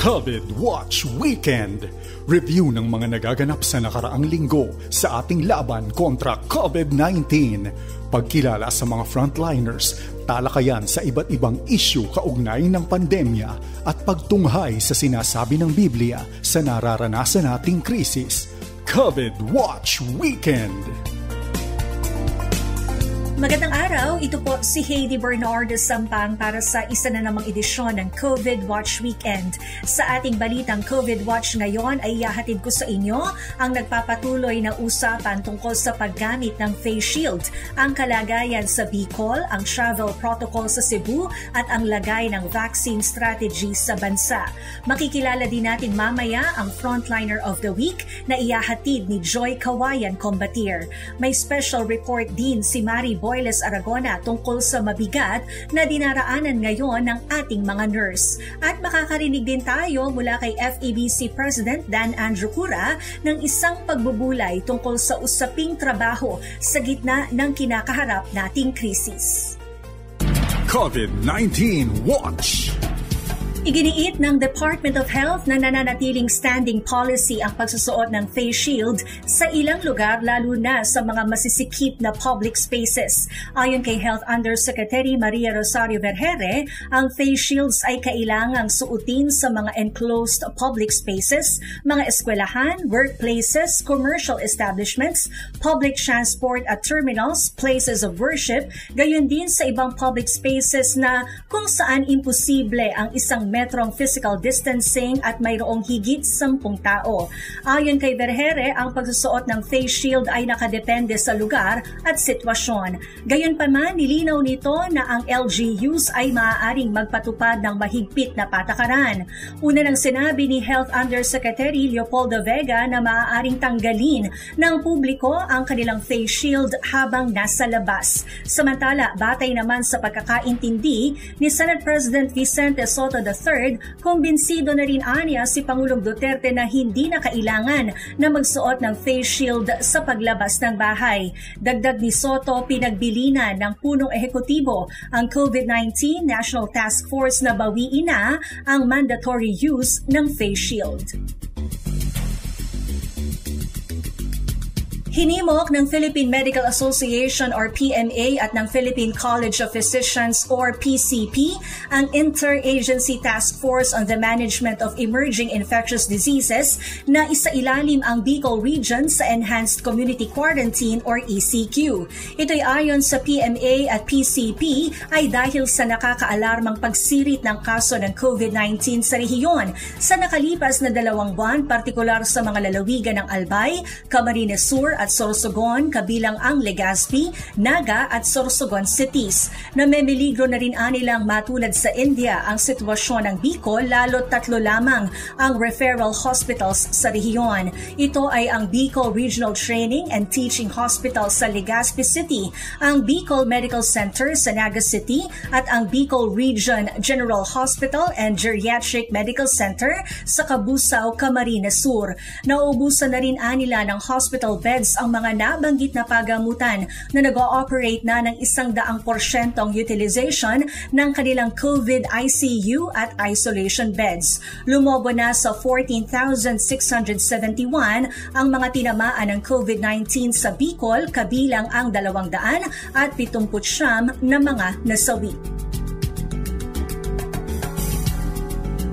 COVID Watch Weekend. Review ng mga nagaganap sa nakaraang linggo sa ating laban kontra COVID-19. Pagkilala sa mga frontliners, talakayan sa iba't ibang issue kaugnay ng pandemya at pagtunghay sa sinasabi ng Biblia sa nararanasan nating krisis. COVID Watch Weekend. Magandang araw, ito po si Heidi Bernardo Sampang para sa isa na namang edisyon ng COVID Watch Weekend. Sa ating balitang COVID Watch ngayon ay ihahatid ko sa inyo ang nagpapatuloy na usapan tungkol sa paggamit ng face shield, ang kalagayan sa Bicol, ang travel protocol sa Cebu at ang lagay ng vaccine strategy sa bansa. Makikilala din natin mamaya ang Frontliner of the Week na ihahatid ni Joy Kawayan Combatier. May special report din si Mari Boyles Aragona tungkol sa mabigat na dinaraanan ngayon ng ating mga nurse. At makakarinig din tayo mula kay FEBC President Dan Andrew Cura ng isang pagbubulay tungkol sa usaping trabaho sa gitna ng kinakaharap nating krisis. COVID-19 Watch. Iginiit ng Department of Health na nananatiling standing policy ang pagsusuot ng face shield sa ilang lugar lalo na sa mga masisikip na public spaces. Ayon kay Health Undersecretary Maria Rosario Vergere, ang face shields ay kailangang suotin sa mga enclosed public spaces, mga eskwelahan, workplaces, commercial establishments, public transport at terminals, places of worship, gayon din sa ibang public spaces na kung saan imposible ang isang metrong physical distancing at mayroong higit 10 tao. Ayon kay Vergere, ang pagsusuot ng face shield ay nakadepende sa lugar at sitwasyon. Gayunpaman, nilinaw nito na ang LGUs ay maaaring magpatupad ng mahigpit na patakaran. Una nang sinabi ni Health Undersecretary Leopoldo Vega na maaaring tanggalin ng publiko ang kanilang face shield habang nasa labas. Samantala, batay naman sa pagkakaintindi ni Senate President Vicente Sotto III, kumbinsido na rin aniya si Pangulong Duterte na hindi na kailangan na magsuot ng face shield sa paglabas ng bahay. Dagdag ni Sotto, pinagbilinan ng punong ehekutibo ang COVID-19 National Task Force na bawiin na ang mandatory use ng face shield. Hinimok ng Philippine Medical Association or PMA at ng Philippine College of Physicians or PCP ang Interagency Task Force on the Management of Emerging Infectious Diseases na isailalim ang Bicol Region sa Enhanced Community Quarantine or ECQ. Ito'y ayon sa PMA at PCP ay dahil sa nakakaalarmang pagsirit ng kaso ng COVID-19 sa rehiyon sa nakalipas na 2 buwan, partikular sa mga lalawigan ng Albay, Camarines Sur at Sorsogon, kabilang ang Legazpi, Naga at Sorsogon cities. Namimiligro na rin anilang matulad sa India ang sitwasyon ng Bicol, lalo't 3 lamang ang referral hospitals sa rehiyon. Ito ay ang Bicol Regional Training and Teaching Hospital sa Legazpi City, ang Bicol Medical Center sa Naga City at ang Bicol Region General Hospital and Geriatric Medical Center sa Cabusao, Camarines Sur. Nauubusan na rin anila ng hospital beds ang mga nabanggit na pagamutan na nag-ooperate na ng 100% utilization ng kanilang COVID ICU at isolation beds. Lumobo na sa 14,671 ang mga tinamaan ng COVID-19 sa Bicol, kabilang ang 279 na mga nasawi.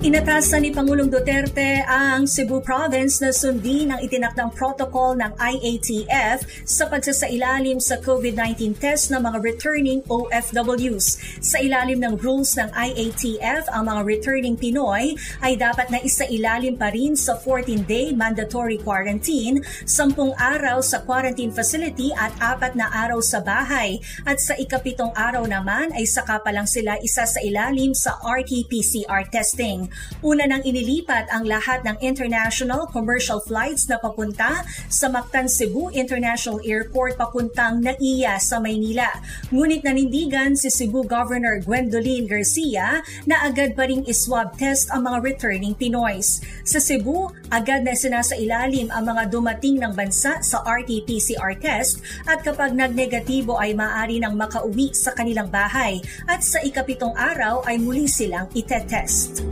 Inatasan ni Pangulong Duterte ang Cebu Province na sundin ang itinakdang protocol ng IATF sa pagsasailalim sa COVID-19 test ng mga returning OFWs. Sa ilalim ng rules ng IATF, ang mga returning Pinoy ay dapat na isailalim pa rin sa 14-day mandatory quarantine, 10 araw sa quarantine facility at 4 na araw sa bahay. At sa ika-7 araw naman ay saka pa lang sila isa sa ilalim sa RT-PCR testing. Una nang inilipat ang lahat ng international commercial flights na papunta sa Mactan Cebu International Airport papuntang NAIA sa Maynila. Ngunit nanindigan si Cebu Governor Gwendolyn Garcia na agad pa ring iswab test ang mga returning Pinoys. Sa Cebu, agad na sinasailalim ang mga dumating ng bansa sa RT-PCR test at kapag nagnegatibo ay maaari nang makauwi sa kanilang bahay at sa ika-7 araw ay muli silang itetest.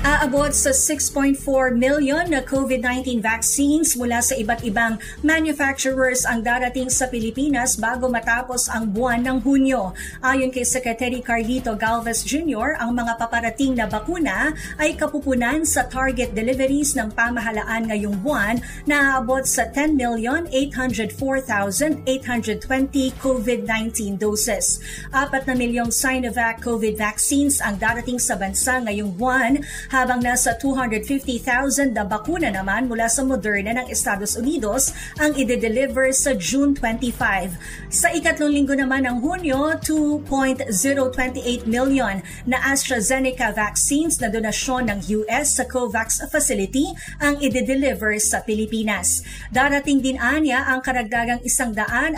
Aabot sa 6.4 million na COVID-19 vaccines mula sa iba't ibang manufacturers ang darating sa Pilipinas bago matapos ang buwan ng Hunyo. Ayon kay Secretary Carlito Galvez Jr., ang mga paparating na bakuna ay kapupunan sa target deliveries ng pamahalaan ngayong buwan na aabot sa 10,804,820 COVID-19 doses. 4 na milyong Sinovac COVID vaccines ang darating sa bansa ngayong buwan, habang nasa 250,000 na bakuna naman mula sa Moderna ng Estados Unidos ang ide-deliver sa June 25. Sa ikatlong linggo naman ng Hunyo, 2.028 million na AstraZeneca vaccines na donasyon ng US sa COVAX facility ang ide-deliver sa Pilipinas. Darating din anya ang karagdagang 150,000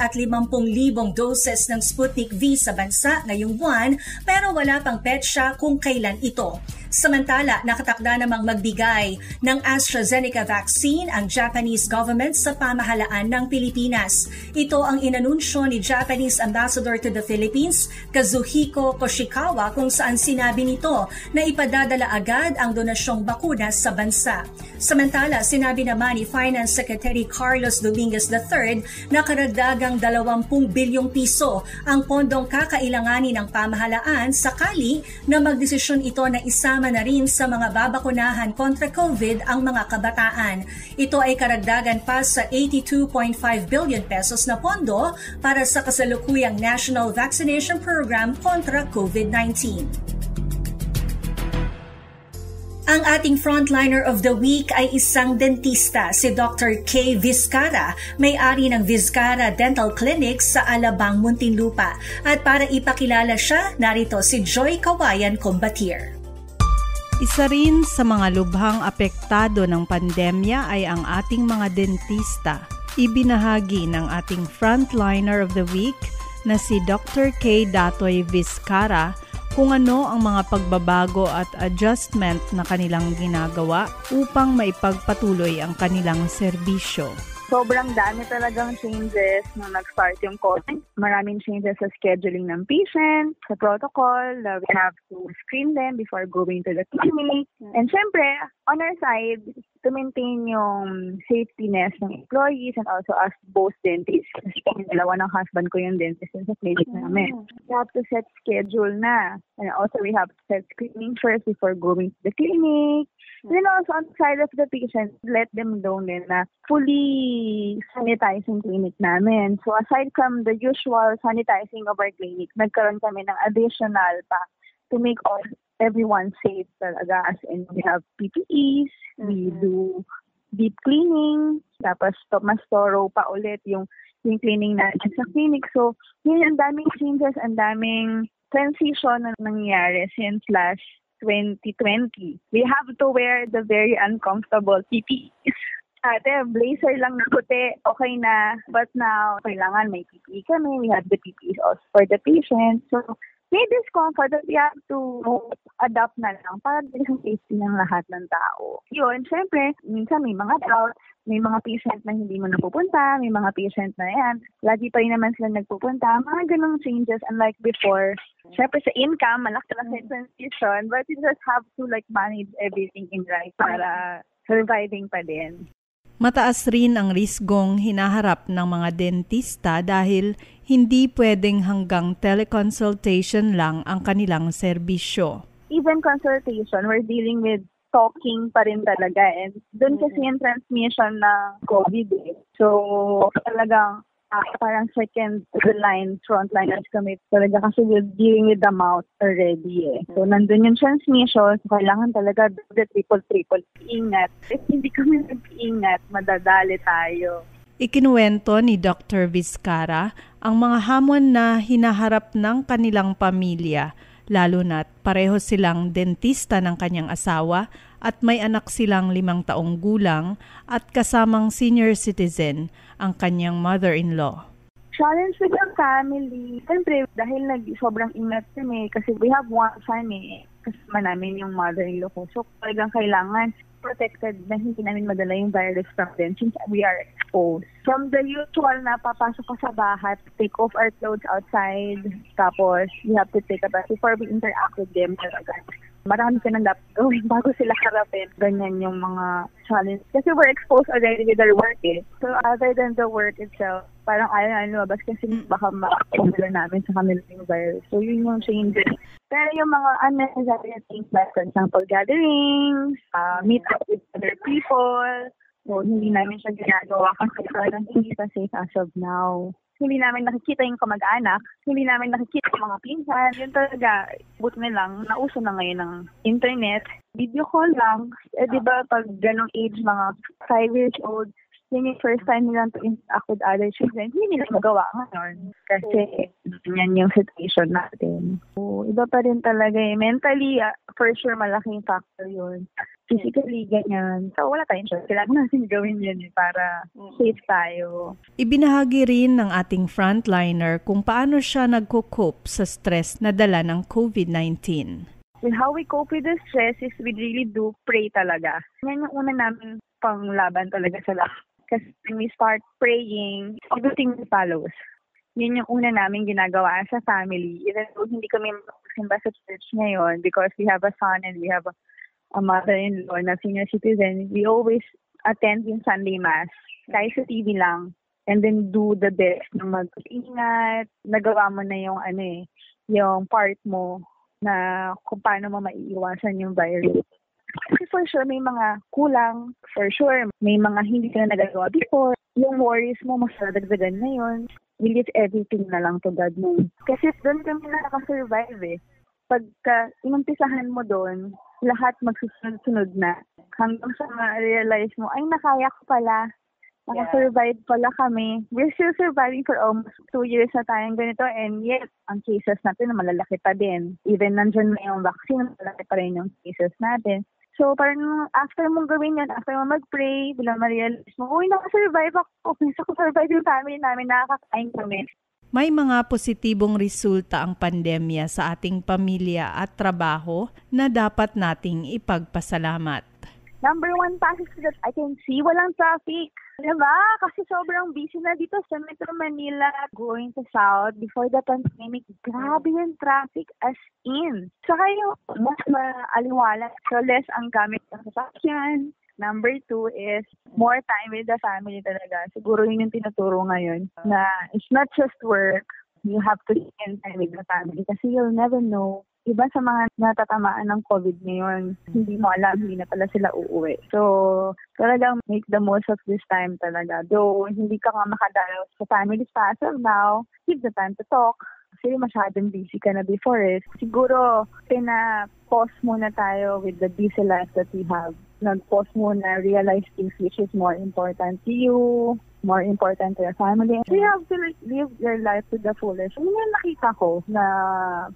doses ng Sputnik V sa bansa ngayong buwan, pero wala pang petsa kung kailan ito. Samantala, nakatakda namang magbigay ng AstraZeneca vaccine ang Japanese government sa pamahalaan ng Pilipinas. Ito ang inanunsyo ni Japanese Ambassador to the Philippines, Kazuhiko Koshikawa, kung saan sinabi nito na ipadadala agad ang donasyong bakuna sa bansa. Samantala, sinabi naman ni Finance Secretary Carlos Dominguez III na karagdagang 20 bilyong piso ang pondong kakailanganin ng pamahalaan sakali na magdesisyon ito na isama na rin sa mga babakunahan kontra COVID ang mga kabataan. Ito ay karagdagan pa sa 82.5 billion pesos na pondo para sa kasalukuyang National Vaccination Program kontra COVID-19. Ang ating frontliner of the week ay isang dentista, si Dr. K. Vizcara, may-ari ng Vizcara Dental Clinic sa Alabang, Muntinlupa. At para ipakilala siya, narito si Joy Kawayan Combatier. Isa rin sa mga lubhang apektado ng pandemya ay ang ating mga dentista. Ibinahagi ng ating frontliner of the week na si Dr. K. Datoy Vizcara kung ano ang mga pagbabago at adjustment na kanilang ginagawa upang maipagpatuloy ang kanilang serbisyo. Sobrang dami talagang changes nung nag-start yung COVID. Maraming changes sa scheduling ng patient, sa protocol. We have to screen them before going to the clinic. And syempre, on our side, to maintain yung safetyness ng employees and also us both dentists. Kasi dalawa ng husband ko yung dentist sa clinic namin. We have to set schedule na. And also we have to set screening first before going to the clinic. And then also on the side of the patient, let them know din na fully sanitizing clinic namin. So aside from the usual sanitizing of our clinic, nagkaroon kami ng additional pa to make everyone safe talaga. As in, we have PPEs, we do deep cleaning, tapos mas thorough pa ulit yung cleaning natin sa clinic. So yun, ang daming changes, ang daming transition na nangyari since last 2020. We have to wear the very uncomfortable PPEs. Ate, blazer lang na puti, okay na. But now, kailangan may PPE kami. We have the PPEs also for the patient. So, may discomfort that we have to adapt na lang para din sa safety ng lahat ng tao. Yun, syempre, minsan may mga doubt, may mga patient na hindi mo napupunta, may mga patient na yan. Lagi pa rin naman sila nagpupunta. Mga ganong changes unlike before. Syempre sa income, malaki lang sa transition, but you just have to manage everything in right para surviving pa din. Mataas rin ang risgong hinaharap ng mga dentista dahil hindi pwedeng hanggang teleconsultation lang ang kanilang serbisyo. Even consultation, we're dealing with talking pa rin talaga. And doon kasi yung transmission ng COVID. So, talagang parang second line, frontliners kami talaga kasi we're dealing with the mouth already. So, nandun yung transmission. So, kailangan talaga triple ingat. If hindi kami nag-ingat, madadali tayo. Ikinuwento ni Dr. Vizcara ang mga hamon na hinaharap ng kanilang pamilya, lalo na't pareho silang dentista ng kanyang asawa at may anak silang 5 taong gulang at kasamang senior citizen ang kanyang mother-in-law. Challenge with the family. Siyempre, dahil sobrang ingat kami kasi we have one son kasama namin yung mother-in-law ko. So, talagang kailangan protected na hindi namin madala yung virus from them since we are exposed. From the usual na papasok ko sa bahay, take off our clothes outside, tapos we have to take a bath before we interact with them talaga. marami ka nang dapat gawin bago sila harapin. Ganyan yung mga challenge. Kasi we're exposed already with our work eh. So other than the work itself, parang ayaw na lumabas kasi baka makakumula namin sa kanila yung virus. So yun yung changes. Pero yung mga unnecessary things like, for example, gatherings, meet up with other people, so hindi namin siya ginagawa kasi parang hindi pa safe as of now. Hindi namin nakikita yung kamag-anak, hindi namin nakikita yung mga pinsan. Yun talaga, buti na lang, nauso na ngayon ng internet. Video call lang. Di ba pag ganong age, mga 5 years old, yun yung first time nilang to interact with other children, hindi nila magawa ngayon. Kasi yan yung situation natin. So, iba pa rin talaga eh. Mentally, for sure, malaking factor yun. Physically, ganyan. So, wala tayong choice. Kailangan natin gawin yun para safe tayo. Ibinahagi rin ng ating frontliner kung paano siya nagko-cope sa stress na dala ng COVID-19. How we cope with the stress is we really do pray talaga. Yan yung una namin panglaban talaga sa lahat. Kasi when we start praying, everything follows. Yun yung una namin ginagawa sa family. Even though hindi kami magsimba sa church ngayon because we have a son and we have a mother-in-law na senior citizen, we always attend yung Sunday Mass. Kahit sa TV lang. And then do the best na mag-ingat. Nagawa mo na yung yung part mo na kung paano mo maiiwasan yung virus. Kasi for sure, may mga kulang. For sure, may mga hindi ka na nagagawa before. Yung worries mo, mas nadagdagan na yun. We leave everything na lang to God mo. Kasi doon kami nakaka-survive eh. Pagka inumpisahan mo doon, lahat magsusunod-sunod na. Hanggang sa ma-realize mo, ay nakaya ko pala. Naka-survive pala kami. We're still surviving for almost 2 years na tayong ganito and yet, ang cases natin malalaki pa din. Even nandyan na yung vaccine, malalaki pa rin yung cases natin. So, parang after mong gawin yan, after mo mag-pray, bilang ma-realize mo, uy, naka-survive ako. Naka-survive yung family namin, nakakain kami. May mga positibong resulta ang pandemya sa ating pamilya at trabaho na dapat nating ipagpasalamat. Number 1 positive that I can see, walang traffic. Diba? Kasi sobrang busy na dito sa Metro Manila going to South before the pandemic. Grabe yung traffic as in. Saka yung mas maaliwala. So less ang gamit ng sasakyan. Number 2 is more time with the family talaga. Siguro yun yung tinuturo ngayon na it's not just work. You have to spend time with the family kasi you'll never know. Iba sa mga natatamaan ng COVID ngayon, hindi mo alam, hindi na pala sila uuwi. So, talagang make the most of this time talaga. Though, hindi ka nga makadalaw sa family as of now, give the time to talk. Kasi masyadong busy ka na before eh. Siguro, pina-pause muna tayo with the busy life that we have. Nag-pause muna, realize things which is more important to you, more important to your family. So you have to live your life to the fullest. Yun yung nakita ko na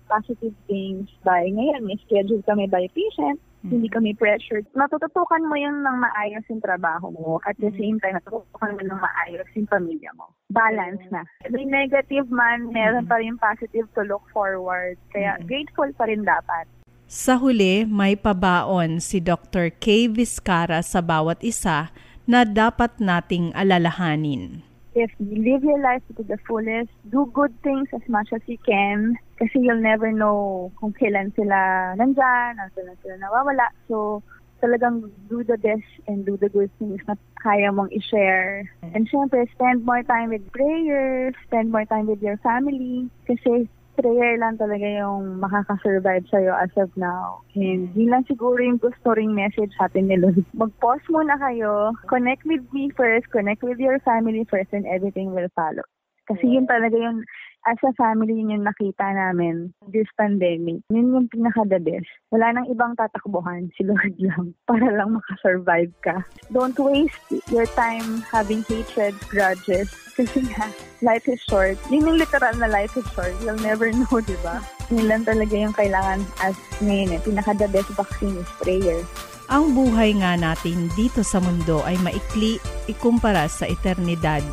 positive things by ngayon. May schedule kami by patient. Hindi kami pressured. Natututukan mo yun ng maayos yung trabaho mo. At the same time, natututukan mo ng maayos yung pamilya mo. Balance na. May negative man, meron pa rin positive to look forward. Kaya grateful pa rin dapat. Sa huli, may pabaon si Dr. Kay Vizcara sa bawat isa na dapat nating alalahanin. If you live your life to the fullest, do good things as much as you can kasi you'll never know kung kailan sila nandyan, kailan sila nawawala. So, talagang do the best and do the good things na kaya mong i-share. And syempre, spend more time with prayers, spend more time with your family kasi prayer lang talaga yung makakasurvive sa'yo as of now. And yun lang siguro yung gusto ring message natin ni Lord. Mag-pause muna kayo, connect with me first, connect with your family first, and everything will follow. Kasi yun talaga yung, as a family, yun yung nakita namin this pandemic. Yun yung pinaka-the best. Wala nang ibang tatakbuhan, si Lord lang, para lang makasurvive ka. Don't waste your time having hatred, grudges, kasi nga, life is short. Yun yung literal na life is short. You'll never know, di ba? Yun lang talaga yung kailangan as ngayon. Pinaka-the best vaccine is prayer. Ang buhay nga natin dito sa mundo ay maikli ikumpara sa eternidad.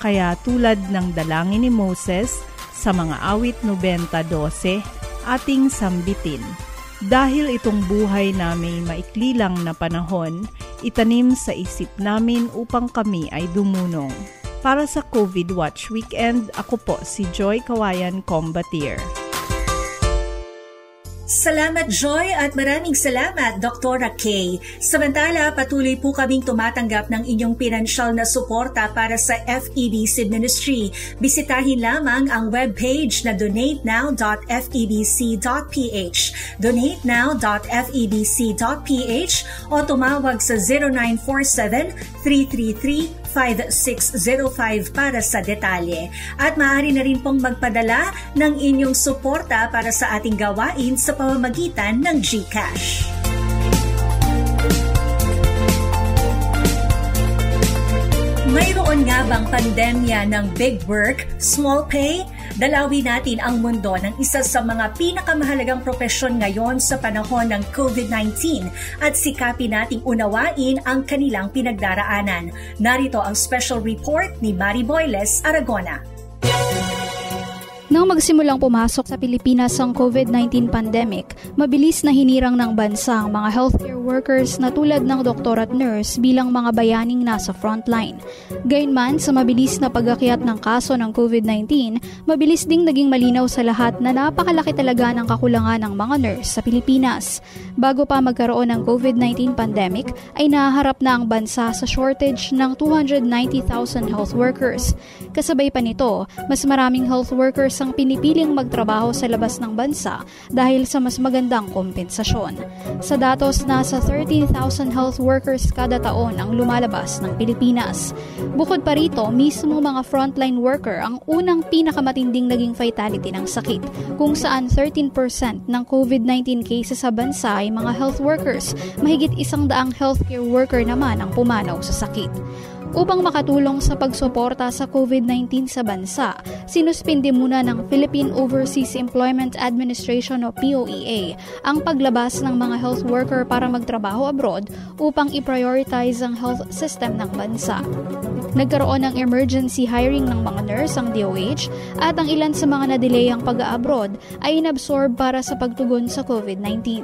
Kaya tulad ng dalangin ni Moses sa mga awit 90:12, ating sambitin. Dahil itong buhay namin maikli lang na panahon, itanim sa isip namin upang kami ay dumunong. Para sa COVID Watch Weekend, ako po si Joy Kawayan Combatier. Salamat Joy at maraming salamat Dr. Kay. Samantala, patuloy po kaming tumatanggap ng inyong pinansyal na suporta para sa FEBC Ministry. Bisitahin lamang ang webpage na donatenow.febc.ph, donatenow.febc.ph o tumawag sa 0947-333-5605 para sa detalye. At maaari na rin pong magpadala ng inyong suporta para sa ating gawain sa pamamagitan ng GCash. Mayroon nga bang pandemya ng big work, small pay? Dalawin natin ang mundo ng isa sa mga pinakamahalagang propesyon ngayon sa panahon ng COVID-19 at sikapin nating unawain ang kanilang pinagdaraanan. Narito ang special report ni Mari Boyles Aragona. Nang magsimulang pumasok sa Pilipinas ang COVID-19 pandemic, mabilis na hinirang ng bansa ang mga healthcare workers na tulad ng doktor at nurse bilang mga bayaning nasa frontline. Gayunman, sa mabilis na pag-akyat ng kaso ng COVID-19, mabilis ding naging malinaw sa lahat na napakalaki talaga ng kakulangan ng mga nurse sa Pilipinas. Bago pa magkaroon ng COVID-19 pandemic, ay nahaharap na ang bansa sa shortage ng 290,000 health workers. Kasabay pa nito, mas maraming health workers ang pinipiling magtrabaho sa labas ng bansa dahil sa mas magandang kompensasyon. Sa datos, nasa 13,000 health workers kada taon ang lumalabas ng Pilipinas. Bukod pa rito, mismo mga frontline worker ang unang pinakamatinding naging fatality ng sakit, kung saan 13% ng COVID-19 cases sa bansa ay mga health workers, mahigit 100 healthcare worker naman ang pumanaw sa sakit. Upang makatulong sa pagsuporta sa COVID-19 sa bansa, sinuspindi muna ng Philippine Overseas Employment Administration o POEA ang paglabas ng mga health worker para magtrabaho abroad upang i-prioritize ang health system ng bansa. Nagkaroon ng emergency hiring ng mga nurse ang DOH at ang ilan sa mga na-delay ang pag-abroad ay inabsorb para sa pagtugon sa COVID-19.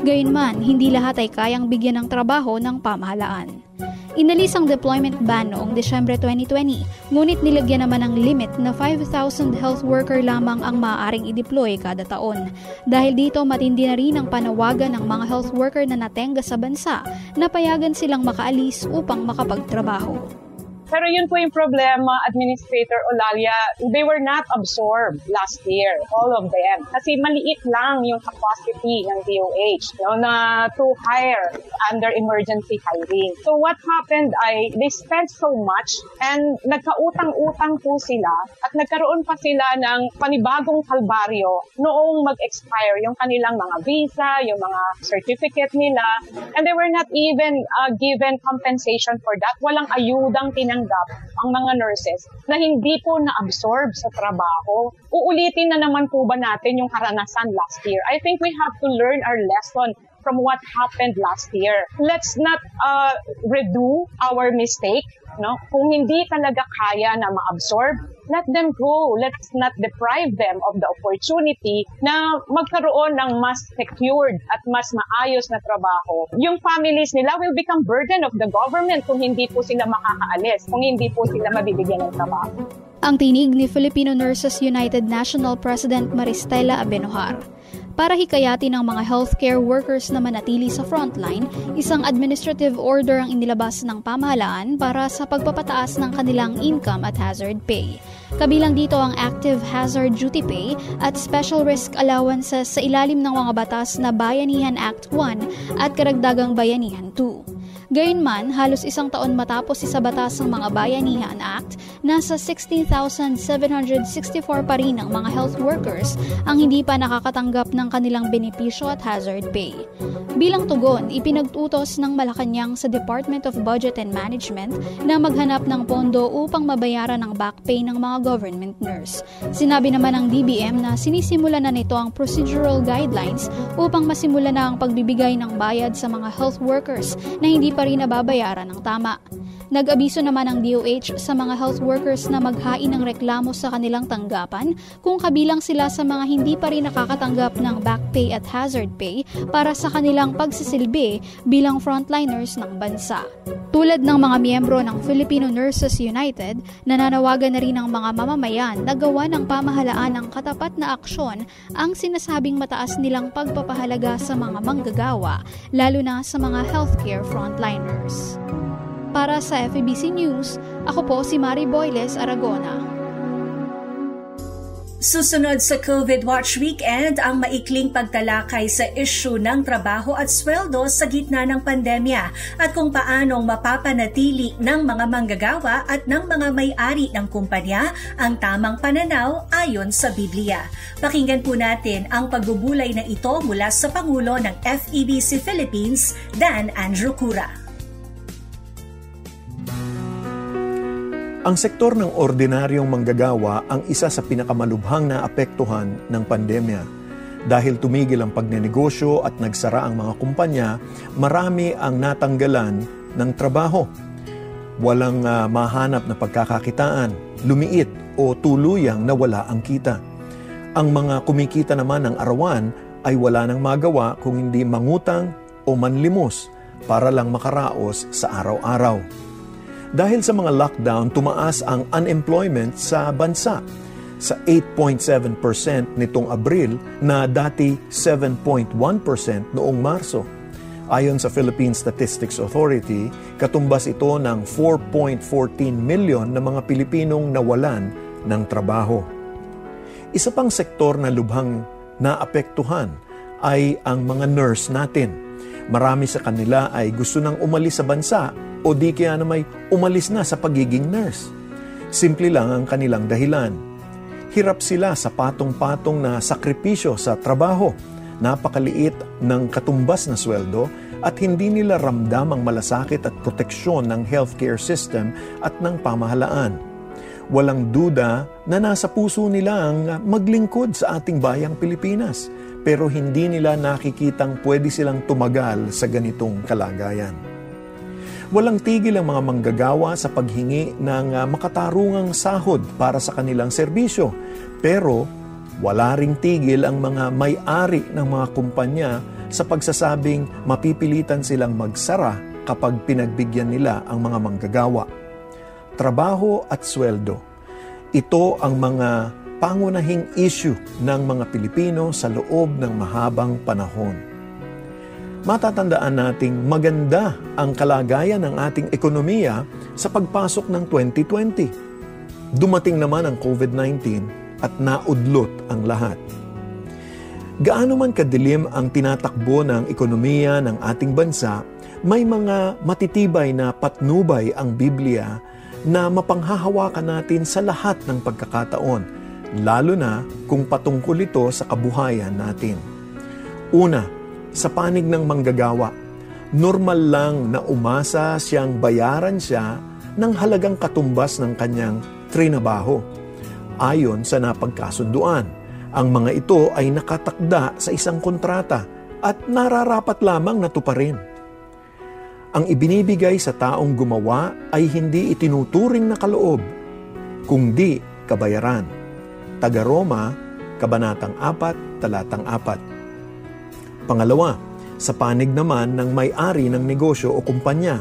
Gayunman, hindi lahat ay kayang bigyan ng trabaho ng pamahalaan. Inalis ang deployment ban noong Desyembre 2020, ngunit nilagyan naman ng limit na 5,000 health worker lamang ang maaaring i-deploy kada taon. Dahil dito, matindi na rin ang panawagan ng mga health worker na natenga sa bansa na payagan silang makaalis upang makapagtrabaho. Pero yun po yung problema, Administrator Olalia, they were not absorbed last year, all of them. Kasi maliit lang yung capacity ng DOH na to hire under emergency hiring. So what happened ay they spent so much and nagkautang-utang po sila at nagkaroon pa sila ng panibagong kalbaryo noong mag-expire yung kanilang mga visa, yung mga certificate nila, and they were not even given compensation for that. Walang ayudang tinanggap ang mga nurses na hindi po na-absorb sa trabaho. Uulitin na naman po ba natin yung karanasan last year? I think we have to learn our lesson from what happened last year. Let's not redo our mistake. No? Kung hindi talaga kaya na ma-absorb, let them go. Let's not deprive them of the opportunity na magkaroon ng mas secured at mas maayos na trabaho. Yung families nila will become burden of the government kung hindi po sila makakaalis, kung hindi po sila mabibigyan ng trabaho. Ang tinig ni Filipino Nurses United National President Maristela Abenojar. Para hikayatin ang mga healthcare workers na manatili sa frontline, isang administrative order ang inilabas ng pamahalaan para sa pagpapataas ng kanilang income at hazard pay. Kabilang dito ang active hazard duty pay at special risk allowances sa ilalim ng mga batas na Bayanihan Act 1 at Karagdagang Bayanihan 2. Gayunman, halos isang taon matapos isabatas ng mga Bayanihan Act, nasa 16,764 pa rin ang mga health workers ang hindi pa nakakatanggap ng kanilang benepisyo at hazard pay. Bilang tugon, ipinagtutos ng Malacanang sa Department of Budget and Management na maghanap ng pondo upang mabayaran ang back pay ng mga government nurse. Sinabi naman ng DBM na sinisimula na nito ang procedural guidelines upang masimula na ang pagbibigay ng bayad sa mga health workers na hindi pa rin nababayaran ng tama. Nag-abiso naman ang DOH sa mga health workers na maghain ng reklamo sa kanilang tanggapan kung kabilang sila sa mga hindi pa rin nakakatanggap ng back pay at hazard pay para sa kanilang pagsisilbi bilang frontliners ng bansa. Tulad ng mga miyembro ng Filipino Nurses United, nananawagan na rin ang mga mamamayan na gawa ng pamahalaan ng katapat na aksyon ang sinasabing mataas nilang pagpapahalaga sa mga manggagawa, lalo na sa mga healthcare frontliners. Para sa FEBC News, ako po si Mari Boyles Aragona. Susunod sa COVID Watch Weekend ang maikling pagtalakay sa isyu ng trabaho at sweldo sa gitna ng pandemya at kung paanong mapapanatili ng mga manggagawa at ng mga may-ari ng kumpanya ang tamang pananaw ayon sa Biblia. Pakinggan po natin ang pagbubulay na ito mula sa Pangulo ng FEBC Philippines, Dan Andrew Cura. Ang sektor ng ordinaryong manggagawa ang isa sa pinakamalubhang na apektuhan ng pandemya. Dahil tumigil ang pagnenegosyo at nagsara ang mga kumpanya, marami ang natanggalan ng trabaho. Walang mahanap na pagkakakitaan, lumiit o tuluyang nawala ang kita. Ang mga kumikita naman ng arawan ay wala nang magawa kung hindi mangutang o manlimos para lang makaraos sa araw-araw. Dahil sa mga lockdown, tumaas ang unemployment sa bansa sa 8.7% nitong Abril na dati 7.1% noong Marso. Ayon sa Philippine Statistics Authority, katumbas ito ng 4.14 million na mga Pilipinong nawalan ng trabaho. Isa pang sektor na lubhang naapektuhan ay ang mga nurse natin. Marami sa kanila ay gusto nang umalis sa bansa o di kaya na may umalis na sa pagiging nurse. Simple lang ang kanilang dahilan. Hirap sila sa patong-patong na sakripisyo sa trabaho, napakaliit ng katumbas na sweldo at hindi nila ramdam ang malasakit at proteksyon ng healthcare system at ng pamahalaan. Walang duda na nasa puso nila ang maglingkod sa ating bayang Pilipinas, pero hindi nila nakikitang pwede silang tumagal sa ganitong kalagayan. Walang tigil ang mga manggagawa sa paghingi ng makatarungang sahod para sa kanilang serbisyo. Pero wala ring tigil ang mga may-ari ng mga kumpanya sa pagsasabing mapipilitan silang magsara kapag pinagbigyan nila ang mga manggagawa. Trabaho at sweldo. Ito ang mga pangunahing issue ng mga Pilipino sa loob ng mahabang panahon. Matatandaan nating maganda ang kalagayan ng ating ekonomiya sa pagpasok ng 2020. Dumating naman ang COVID-19 at naudlot ang lahat. Gaano man kadilim ang tinatakbo ng ekonomiya ng ating bansa, may mga matitibay na patnubay ang Biblia na mapanghahawakan natin sa lahat ng pagkakataon, lalo na kung patungkol ito sa kabuhayan natin. Una, sa panig ng manggagawa, normal lang na umasa siyang bayaran siya ng halagang katumbas ng kanyang trinabaho. Ayon sa napagkasunduan, ang mga ito ay nakatakda sa isang kontrata at nararapat lamang na tuparin. Ang ibinibigay sa taong gumawa ay hindi itinuturing na kaloob, kundi kabayaran. Taga Roma, Kabanatang 4, Talatang 4. Pangalawa, sa panig naman ng may-ari ng negosyo o kumpanya,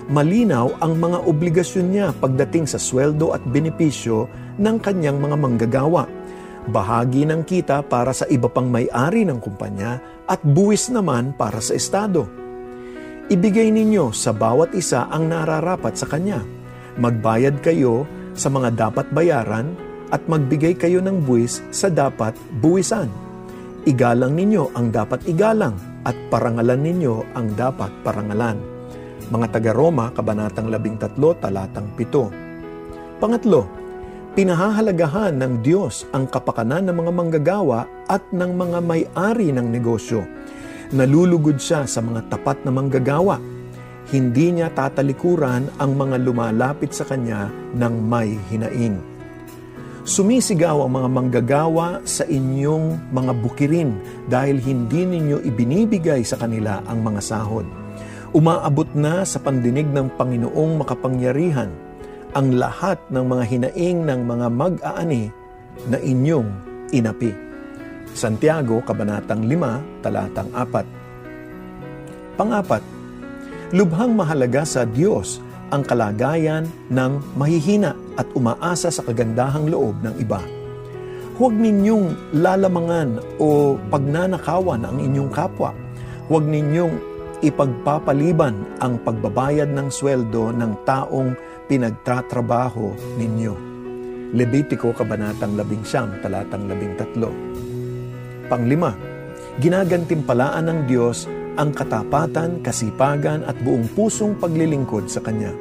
malinaw ang mga obligasyon niya pagdating sa sweldo at benepisyo ng kanyang mga manggagawa. Bahagi ng kita para sa iba pang may-ari ng kumpanya at buwis naman para sa estado. Ibigay ninyo sa bawat isa ang nararapat sa kanya. Magbayad kayo sa mga dapat bayaran at magbigay kayo ng buwis sa dapat buwisan. Igalang ninyo ang dapat igalang at parangalan ninyo ang dapat parangalan. Mga taga-Roma, Kabanatang 13, Talatang 7. Pangatlo, pinahahalagahan ng Diyos ang kapakanan ng mga manggagawa at ng mga may-ari ng negosyo. Nalulugod siya sa mga tapat na manggagawa. Hindi niya tatalikuran ang mga lumalapit sa kanya ng may hinaing. Sumisigaw ang mga manggagawa sa inyong mga bukirin dahil hindi ninyo ibinibigay sa kanila ang mga sahod. Umaabot na sa pandinig ng Panginoong makapangyarihan ang lahat ng mga hinaing ng mga mag-aani na inyong inapi. Santiago, Kabanatang 5, Talatang 4. Pang-apat, lubhang mahalaga sa Diyos ang kalagayan ng mahihina at umaasa sa kagandahang loob ng iba. Huwag ninyong lalamangan o pagnanakawan ang inyong kapwa. Huwag ninyong ipagpapaliban ang pagbabayad ng sweldo ng taong pinagtatrabaho ninyo. Levitico, Kabanatang 11, Talatang 13. Panglima, ginagantimpalaan ng Diyos ang katapatan, kasipagan at buong pusong paglilingkod sa Kanya.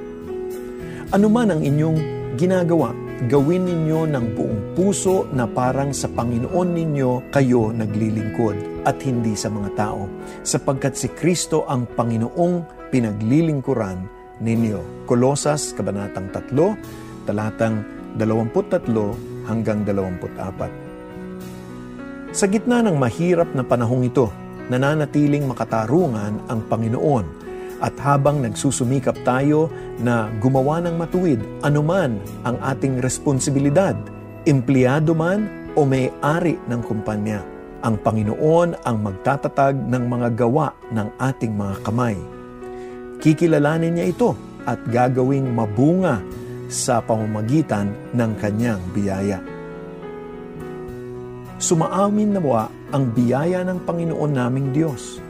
Ano man ang inyong ginagawa, gawin ninyo ng buong puso na parang sa Panginoon ninyo kayo naglilingkod at hindi sa mga tao, sapagkat si Kristo ang Panginoong pinaglilingkuran ninyo. Kolosas, Kabanatang 3, Talatang 23 hanggang 24. Sa gitna ng mahirap na panahong ito, nananatiling makatarungan ang Panginoon. At habang nagsusumikap tayo na gumawa ng matuwid, anuman ang ating responsibilidad, empleyado man o may-ari ng kumpanya, ang Panginoon ang magtatatag ng mga gawa ng ating mga kamay. Kikilalanin niya ito at gagawing mabunga sa pamamagitan ng kanyang biyaya. Sumaamin nawa ang biyaya ng Panginoon naming Diyos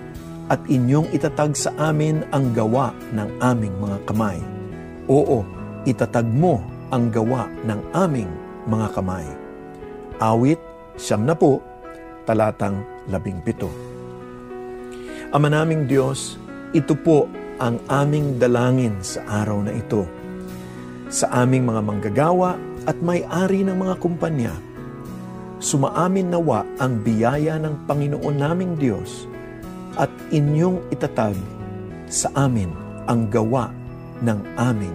at inyong itatag sa amin ang gawa ng aming mga kamay. Oo, itatag mo ang gawa ng aming mga kamay. Awit 10, Talatang 17. Ama naming Diyos, ito po ang aming dalangin sa araw na ito. Sa aming mga manggagawa at may-ari ng mga kumpanya, sumaamin nawa ang biyaya ng Panginoon naming Diyos at inyong itatag sa amin ang gawa ng aming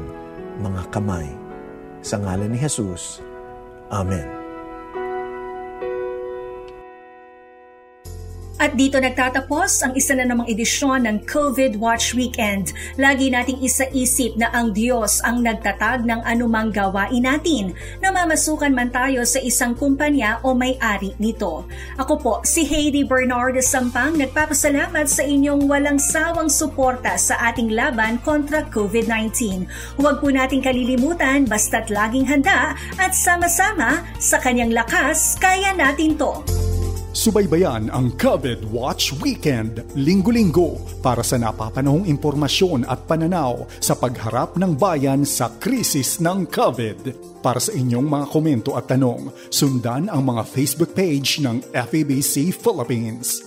mga kamay. Sa ngalan ni Jesus. Amen. At dito nagtatapos ang isa na namang edisyon ng COVID Watch Weekend. Lagi nating isa-isip na ang Diyos ang nagtatag ng anumang gawain natin, na mamasukan man tayo sa isang kumpanya o may-ari nito. Ako po, si Heidi Bernardo Sampang, nagpapasalamat sa inyong walang sawang suporta sa ating laban kontra COVID-19. Huwag po nating kalilimutan, basta't laging handa at sama-sama sa kanyang lakas, kaya natin to. Subaybayan ang COVID Watch Weekend, linggo-linggo, para sa napapanahong impormasyon at pananaw sa pagharap ng bayan sa krisis ng COVID. Para sa inyong mga komento at tanong, sundan ang mga Facebook page ng FEBC Philippines.